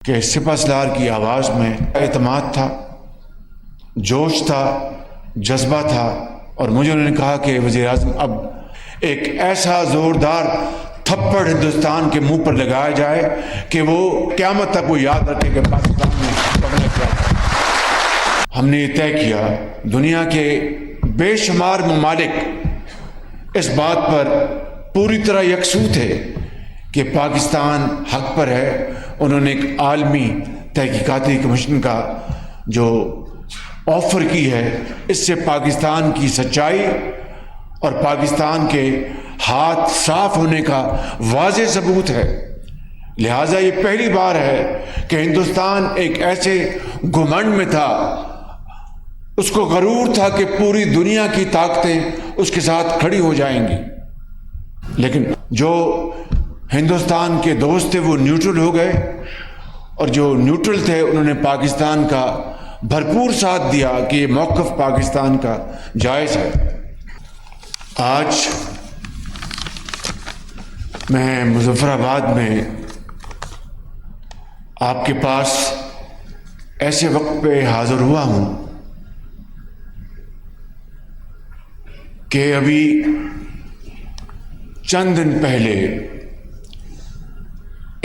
کہ سپہ سالار کی آواز میں اعتماد تھا، جوش تھا، جذبہ تھا، اور مجھے انہوں نے کہا کہ وزیر اعظم اب ایک ایسا زوردار تھپڑ ہندوستان کے منہ پر لگایا جائے کہ وہ قیامت تک وہ یاد رکھے کہ پاکستان میں پڑھنے کیا تھا۔ ہم نے یہ طے کیا، دنیا کے بے شمار ممالک اس بات پر پوری طرح یکسو تھے کہ پاکستان حق پر ہے۔ انہوں نے ایک عالمی تحقیقاتی کمیشن کا جو آفر کی ہے، اس سے پاکستان کی سچائی اور پاکستان کے ہاتھ صاف ہونے کا واضح ثبوت ہے۔ لہٰذا یہ پہلی بار ہے کہ ہندوستان ایک ایسے گھمنڈ میں تھا، اس کو غرور تھا کہ پوری دنیا کی طاقتیں اس کے ساتھ کھڑی ہو جائیں گی، لیکن جو ہندوستان کے دوست تھے وہ نیوٹرل ہو گئے، اور جو نیوٹرل تھے انہوں نے پاکستان کا بھرپور ساتھ دیا کہ یہ موقف پاکستان کا جائز ہے۔ آج میں مظفر آباد میں آپ کے پاس ایسے وقت پہ حاضر ہوا ہوں کہ ابھی چند دن پہلے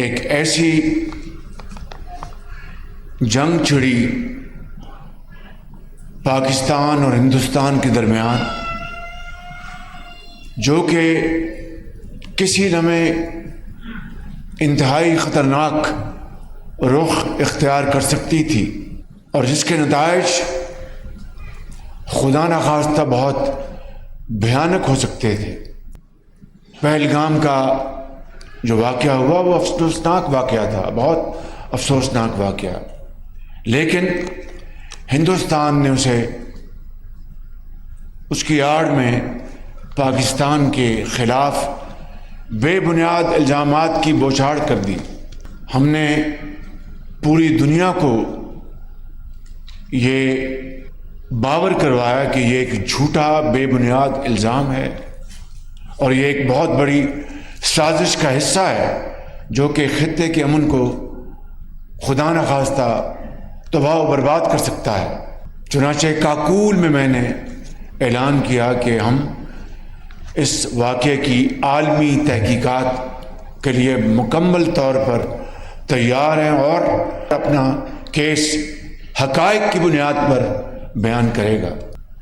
ایک ایسی جنگ چھڑی پاکستان اور ہندوستان کے درمیان جو کہ کسی لمحے انتہائی خطرناک رخ اختیار کر سکتی تھی، اور جس کے نتائج خدا نخواستہ بہت بھیانک ہو سکتے تھے۔ پہلگام کا جو واقعہ ہوا وہ افسوسناک واقعہ تھا، بہت افسوسناک واقعہ، لیکن ہندوستان نے اس کی آڑ میں پاکستان کے خلاف بے بنیاد الزامات کی بوچھاڑ کر دی۔ ہم نے پوری دنیا کو یہ باور کروایا کہ یہ ایک جھوٹا بے بنیاد الزام ہے، اور یہ ایک بہت بڑی سازش کا حصہ ہے جو کہ خطے کے امن کو خدا نخواستہ تباہ و برباد کر سکتا ہے۔ چنانچہ کاکول میں نے اعلان کیا کہ ہم اس واقعے کی عالمی تحقیقات کے لیے مکمل طور پر تیار ہیں، اور اپنا کیس حقائق کی بنیاد پر بیان کرے گا۔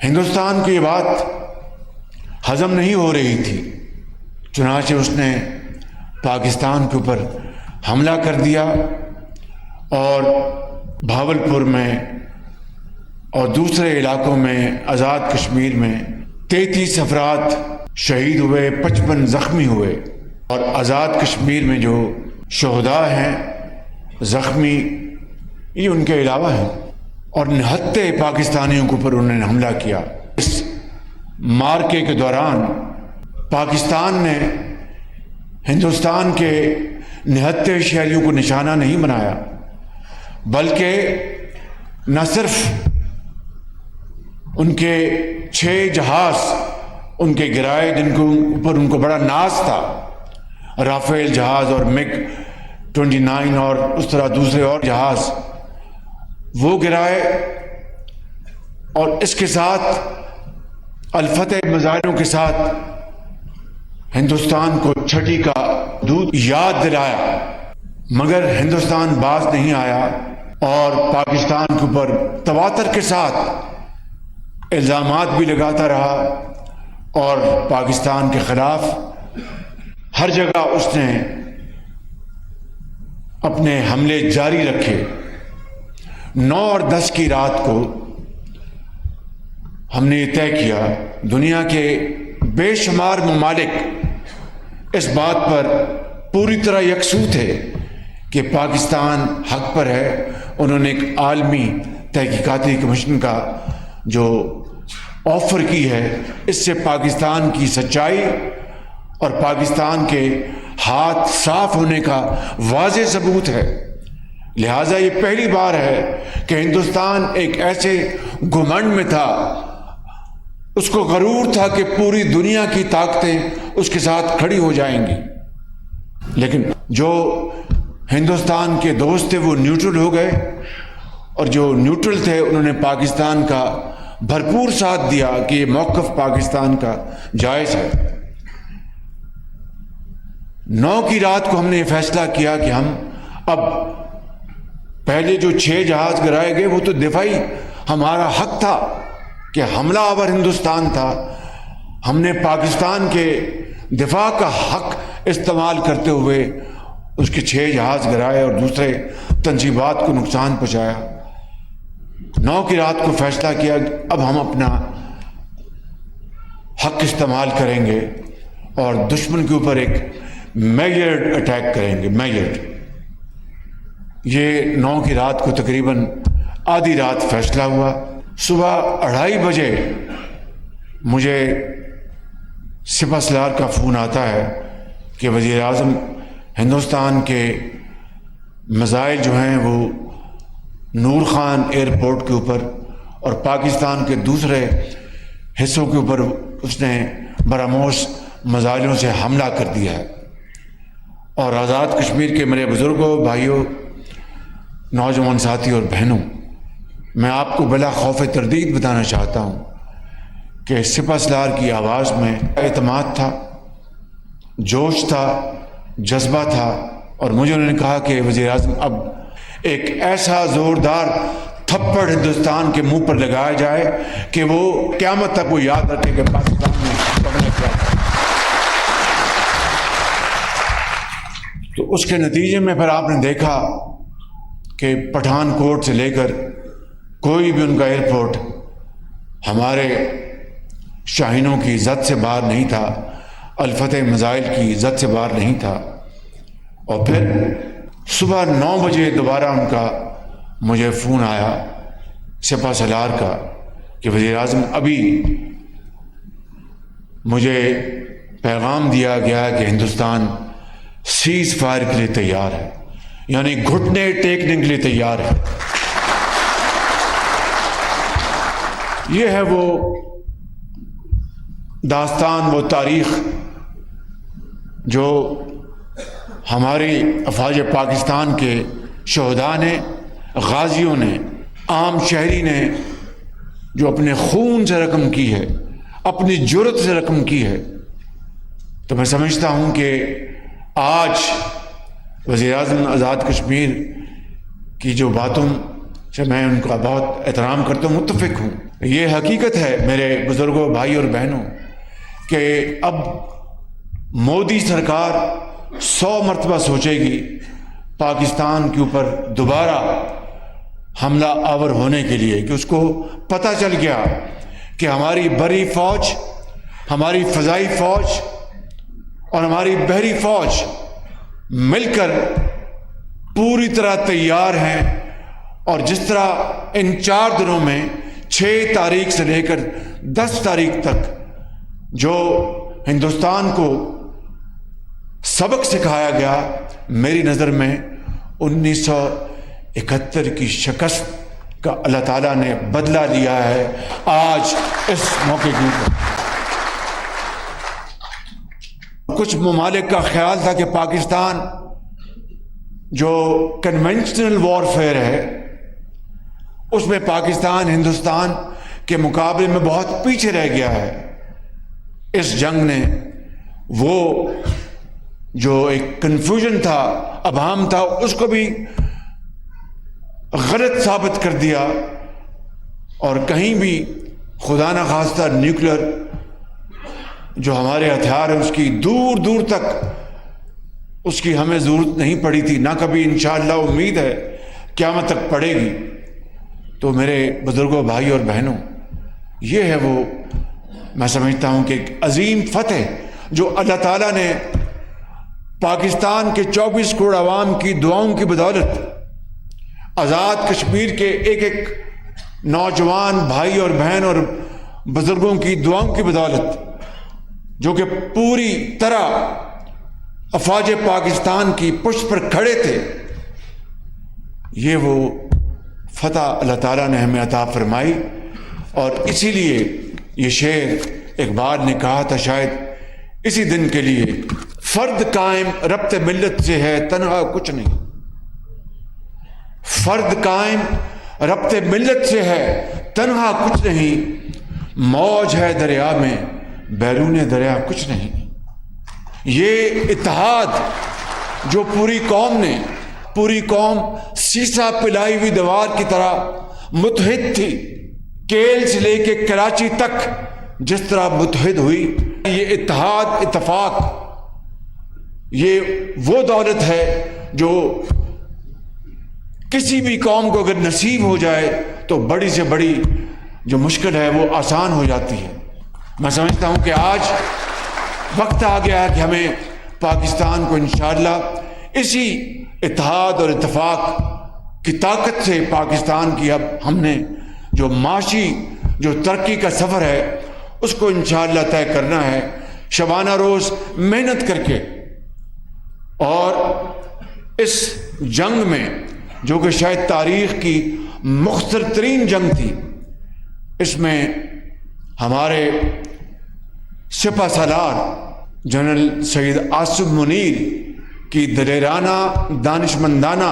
ہندوستان کی یہ بات ہضم نہیں ہو رہی تھی، چنانچہ اس نے پاکستان کے اوپر حملہ کر دیا، اور بھاولپور میں اور دوسرے علاقوں میں آزاد کشمیر میں 33 افراد شہید ہوئے، 55 زخمی ہوئے، اور آزاد کشمیر میں جو شہداء ہیں، زخمی، یہ ان کے علاوہ ہیں، اور نہتے پاکستانیوں کے اوپر انہوں نے حملہ کیا۔ اس مارکے کے دوران پاکستان نے ہندوستان کے نہتے شہریوں کو نشانہ نہیں بنایا، بلکہ نہ صرف ان کے 6 جہاز ان کے گرائے جن کے اوپر ان کو بڑا ناز تھا، رافیل جہاز اور MiG 29 اور اس طرح دوسرے اور جہاز، وہ گرائے، اور اس کے ساتھ الفتح مظاہروں کے ساتھ ہندوستان کو چھٹی کا دودھ یاد دلایا، مگر ہندوستان باز نہیں آیا، اور پاکستان کے اوپر تواتر کے ساتھ الزامات بھی لگاتا رہا، اور پاکستان کے خلاف ہر جگہ اس نے اپنے حملے جاری رکھے۔ 9 اور 10 کی رات کو ہم نے یہ طے کیا، دنیا کے بے شمار ممالک اس بات پر پوری طرح یکسو تھے کہ پاکستان حق پر ہے۔ انہوں نے ایک عالمی تحقیقاتی کمیشن کا جو آفر کی ہے، اس سے پاکستان کی سچائی اور پاکستان کے ہاتھ صاف ہونے کا واضح ثبوت ہے۔ لہٰذا یہ پہلی بار ہے کہ ہندوستان ایک ایسے گھمنڈ میں تھا، اس کو غرور تھا کہ پوری دنیا کی طاقتیں اس کے ساتھ کھڑی ہو جائیں گی، لیکن جو ہندوستان کے دوست تھے وہ نیوٹرل ہو گئے، اور جو نیوٹرل تھے انہوں نے پاکستان کا بھرپور ساتھ دیا کہ یہ موقف پاکستان کا جائز ہے۔ 9 کی رات کو ہم نے یہ فیصلہ کیا کہ ہم اب پہلے جو 6 جہاز گرائے گئے وہ تو دفاعی ہمارا حق تھا کہ حملہ آور ہندوستان تھا، ہم نے پاکستان کے دفاع کا حق استعمال کرتے ہوئے اس کے 6 جہاز گرائے اور دوسرے تنصیبات کو نقصان پہنچایا۔ 9 کی رات کو فیصلہ کیا اب ہم اپنا حق استعمال کریں گے اور دشمن کے اوپر ایک میجرڈ اٹیک کریں گے۔ میجرڈ، یہ 9 کی رات کو تقریباً آدھی رات فیصلہ ہوا۔ صبح 2:30 بجے مجھے سپہ سالار کا فون آتا ہے کہ وزیر اعظم ہندوستان کے میزائل جو ہیں وہ نور خان ایئرپورٹ کے اوپر اور پاکستان کے دوسرے حصوں کے اوپر اس نے براموس میزائلوں سے حملہ کر دیا ہے، اور آزاد کشمیر کے میرے بزرگوں، بھائیوں، نوجوان ساتھی اور بہنوں، میں آپ کو بلا خوف تردید بتانا چاہتا ہوں کہ سپہ سالار کی آواز میں اعتماد تھا، جوش تھا، جذبہ تھا، اور مجھے انہوں نے کہا کہ وزیر اعظم اب ایک ایسا زوردار تھپڑ ہندوستان کے منہ پر لگایا جائے کہ وہ قیامت تک وہ یاد رکھے کہ پاکستان میں کرنا کیا تھا۔ تو اس کے نتیجے میں پھر آپ نے دیکھا کہ پٹھان کوٹ سے لے کر کوئی بھی ان کا ایئرپورٹ ہمارے شاہینوں کی زد سے باہر نہیں تھا، الفتح میزائل کی زد سے باہر نہیں تھا۔ اور پھر صبح 9 بجے دوبارہ ان کا مجھے فون آیا سپہ سالار کا کہ وزیر اعظم ابھی مجھے پیغام دیا گیا کہ ہندوستان سیز فائر کے لیے تیار ہے، یعنی گھٹنے ٹیکنے کے لیے تیار ہے۔ یہ ہے وہ داستان، وہ تاریخ جو ہماری افواج پاکستان کے شہداء نے، غازیوں نے، عام شہری نے جو اپنے خون سے رقم کی ہے، اپنی جرت سے رقم کی ہے۔ تو میں سمجھتا ہوں کہ آج وزیر اعظم آزاد کشمیر کی جو باتوں سے میں ان کا بہت احترام کرتا ہوں، متفق ہوں۔ یہ حقیقت ہے میرے بزرگوں، بھائی اور بہنوں، کہ اب مودی سرکار 100 مرتبہ سوچے گی پاکستان کے اوپر دوبارہ حملہ آور ہونے کے لیے، کہ اس کو پتہ چل گیا کہ ہماری بری فوج، ہماری فضائی فوج اور ہماری بحری فوج مل کر پوری طرح تیار ہیں، اور جس طرح ان 4 دنوں میں 6 تاریخ سے لے کر 10 تاریخ تک جو ہندوستان کو سبق سکھایا گیا، میری نظر میں 1971 کی شکست کا اللہ تعالیٰ نے بدلہ لیا ہے آج اس موقع کے اوپر۔ کچھ ممالک کا خیال تھا کہ پاکستان جو کنونشنل وارفیئر ہے اس میں پاکستان ہندوستان کے مقابلے میں بہت پیچھے رہ گیا ہے۔ اس جنگ نے وہ جو ایک کنفیوژن تھا، ابہام تھا، اس کو بھی غلط ثابت کر دیا، اور کہیں بھی خدا نہ خواستہ نیوکلر جو ہمارے ہتھیار ہیں اس کی دور دور تک اس کی ہمیں ضرورت نہیں پڑی تھی، نہ کبھی انشاءاللہ امید ہے قیامت تک پڑے گی۔ تو میرے بزرگوں، بھائی اور بہنوں، یہ ہے وہ، میں سمجھتا ہوں کہ ایک عظیم فتح جو اللہ تعالیٰ نے پاکستان کے 24 کروڑ عوام کی دعاؤں کی بدولت، آزاد کشمیر کے ایک ایک نوجوان بھائی اور بہن اور بزرگوں کی دعاؤں کی بدولت، جو کہ پوری طرح افواج پاکستان کی پشت پر کھڑے تھے، یہ وہ فتح اللہ تعالیٰ نے ہمیں عطا فرمائی۔ اور اسی لیے یہ شعر اقبال نے کہا تھا، شاید اسی دن کے لیے، فرد قائم ربط ملت سے ہے تنہا کچھ نہیں، فرد قائم ربط ملت سے ہے، تنہا کچھ نہیں، موج ہے دریا میں، بیرون دریا کچھ نہیں۔ یہ اتحاد جو پوری قوم سیسا پلائی ہوئی دیوار کی طرح متحد تھی، کیل سے لے کے کراچی تک جس طرح متحد ہوئی، یہ اتحاد اتفاق، یہ وہ دولت ہے جو کسی بھی قوم کو اگر نصیب ہو جائے تو بڑی سے بڑی جو مشکل ہے وہ آسان ہو جاتی ہے۔ میں سمجھتا ہوں کہ آج وقت آ گیا ہے کہ ہمیں پاکستان کو انشاءاللہ اسی اتحاد اور اتفاق کی طاقت سے پاکستان کی اب ہم نے جو معاشی جو ترقی کا سفر ہے اس کو انشاءاللہ طے کرنا ہے، شبانہ روز محنت کر کے۔ اور اس جنگ میں جو کہ شاید تاریخ کی مختصر ترین جنگ تھی، اس میں ہمارے سپہ سالار جنرل سید آصف منیر کی دلیرانہ، دانشمندانہ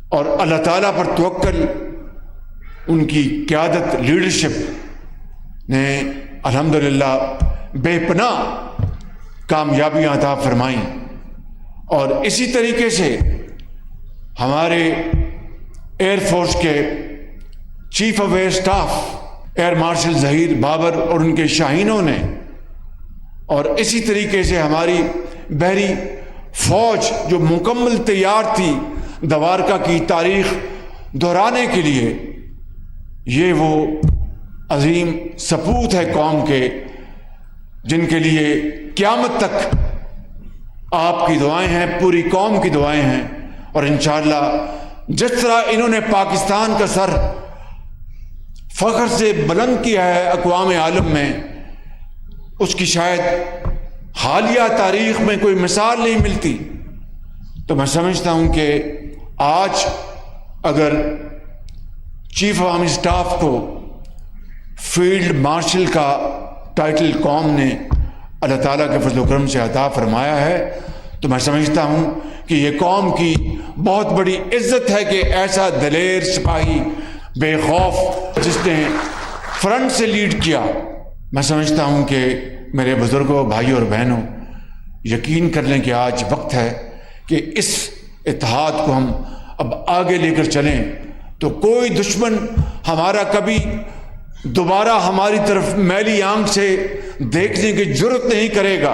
اور اللہ تعالیٰ پر توکل، ان کی قیادت، لیڈرشپ نے الحمدللہ بے پناہ کامیابیاں عطا فرمائیں۔ اور اسی طریقے سے ہمارے ایئر فورس کے chief of air staff air marshal Zaheer Babar اور ان کے شاہینوں نے، اور اسی طریقے سے ہماری بحری فوج جو مکمل تیار تھی دوارکا کی تاریخ دہرانے کے لیے، یہ وہ عظیم سپوت ہے قوم کے جن کے لیے قیامت تک آپ کی دعائیں ہیں، پوری قوم کی دعائیں ہیں۔ اور انشاءاللہ جس طرح انہوں نے پاکستان کا سر فخر سے بلند کیا ہے اقوام عالم میں، اس کی شاید حالیہ تاریخ میں کوئی مثال نہیں ملتی۔ تو میں سمجھتا ہوں کہ آج اگر چیف آف آرمی سٹاف کو فیلڈ مارشل کا ٹائٹل قوم نے اللہ تعالیٰ کے فضل و کرم سے عطا فرمایا ہے، تو میں سمجھتا ہوں کہ یہ قوم کی بہت بڑی عزت ہے کہ ایسا دلیر سپاہی بے خوف جس نے فرنٹ سے لیڈ کیا۔ میں سمجھتا ہوں کہ میرے بزرگوں، بھائیوں اور بہنوں، یقین کر لیں کہ آج وقت ہے کہ اس اتحاد کو ہم اب آگے لے کر چلیں، تو کوئی دشمن ہمارا کبھی دوبارہ ہماری طرف میلی آنکھ سے دیکھنے کی جرت نہیں کرے گا۔